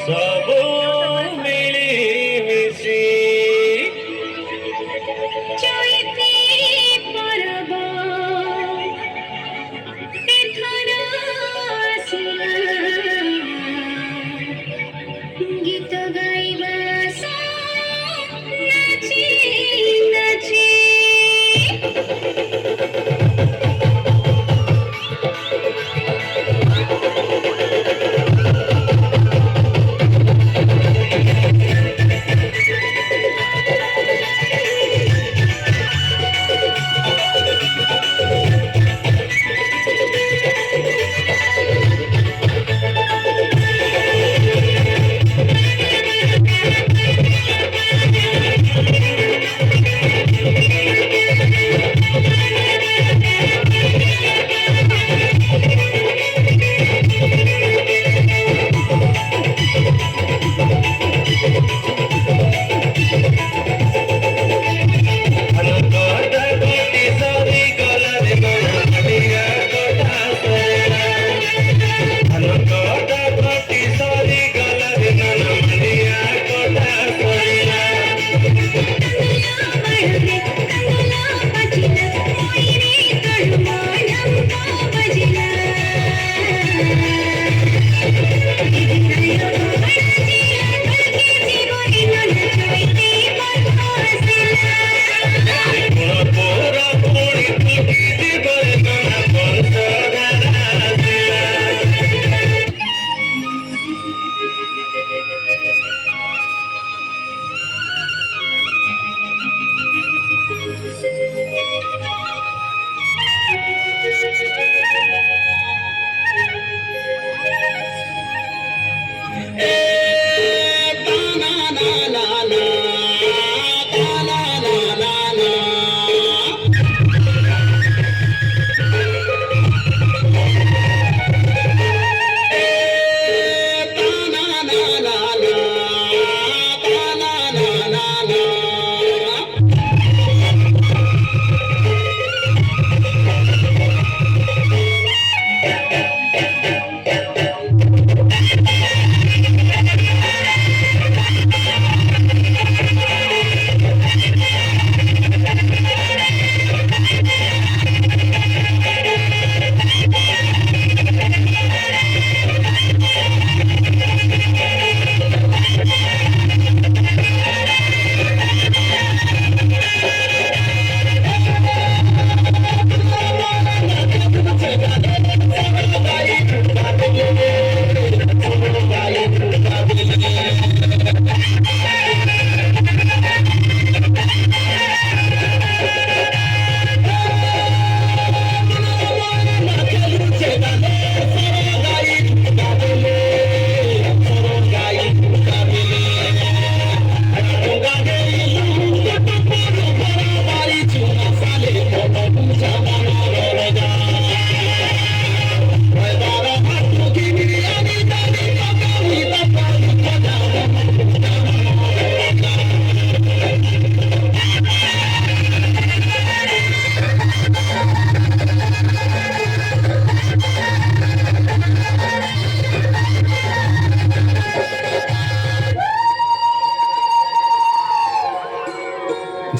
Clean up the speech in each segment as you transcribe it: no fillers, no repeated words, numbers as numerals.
ସବୁ ମିଳିମିଶି ଚଇତି ପରବ ଏଥର ଆସିଲା ଗୀତ ଗାଇବା ନାଚି ନାଚି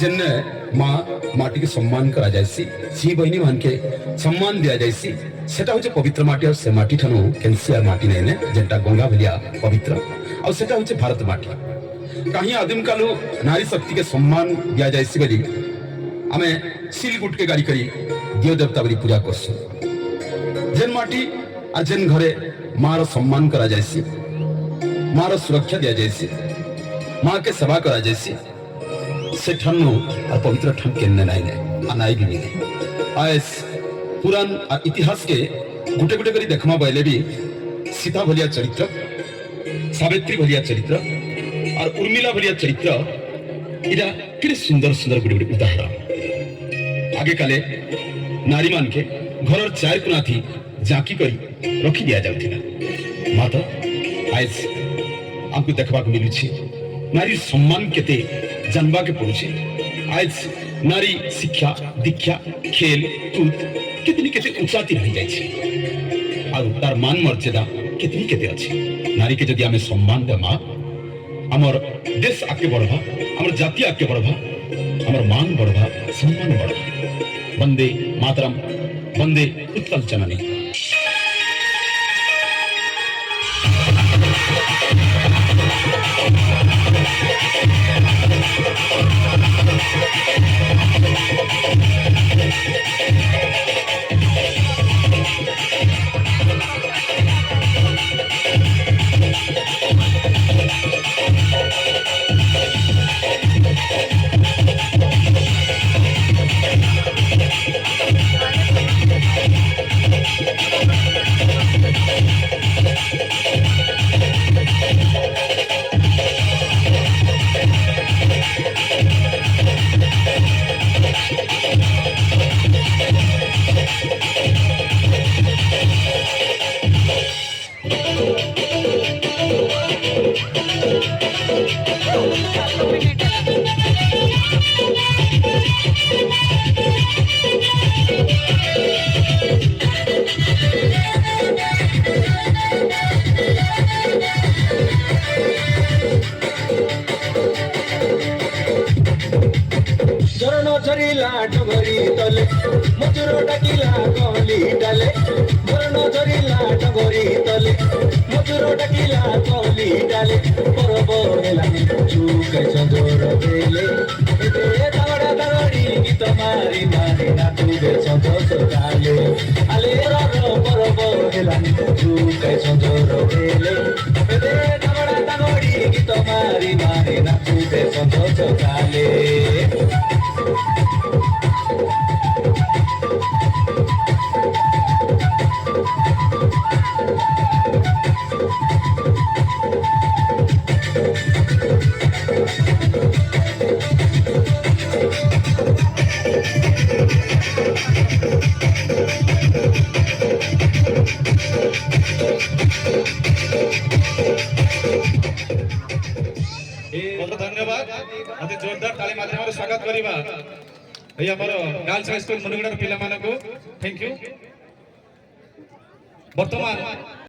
जिनने माँ माटी के सम्मान करा जायसी सी बहिनी मान के सम्मान दिया जायसी सेटा होचे पवित्र माटी और से माटी ठनु कैंसियर माटी नहीं ने जेंटा गंगा भलिया पवित्र और सेटा होचे भारत माटी कहीं आदिम कालु नारी शक्ति के सम्मान दिया जायसी बली हमें सील गुट के गाड़ी करी देव देवता बली पूजा करसु जेन माटी आ जेन घरे मार सम्मान करा जायसी मार सुरक्षा दिया जायसी माँ के सेवा करा जायसी से ठन्नो और पवित्र ठन केन्ने नाई ने अनाई भी नहीं आयस पुराण और इतिहास के गुटे गुटे करी देखमा बैले भी सीता भलिया चरित्र सावित्री भलिया चरित्र और उर्मिला भलिया चरित्र इरा किरे सुंदर सुंदर गुटे गुटे उदाहरण आगे काले नारी मान के घर चार कुना थी जाकी करी रखी दिया जाउथिला माता आयस हमको देखबा को मिलुछि नारी सम्मान केते जानवा के पड़ुछे आज नारी शिक्षा दीक्षा खेल कूद कितनी कितनी ऊंचाती रही जाए और तार मान मर्यादा केतनी केते अछि नारी के जदि आमे सम्मान देमा हमर देश आगे बढ़बा हमर जाति आगे बढ़बा हमर मान बढ़बा सम्मान बढ़बा वंदे मातरम वंदे उत्कल जननी झरिला डगरी तले मजुर डाकिला कहली डाले बरन झरिला डगरी तले मजुर डाकिला कहली डाले परब हेलानी चुके चंदोर देले ए दावड़ा दावड़ी गीत मारी मारी नाचुबे चंदोर डाले आले रो परब हेलानी चुके चंदोर देले ए दावड़ा दावड़ी गीत मारी मारी नाचुबे चंदोर डाले बहुत धन्यवाद अति जोरदार ताली माध्यम स्वागत करिबा एई हमर गर्ल्स हाई स्कूल मुनुगुडार पिला मानको थैंक यू वर्तमान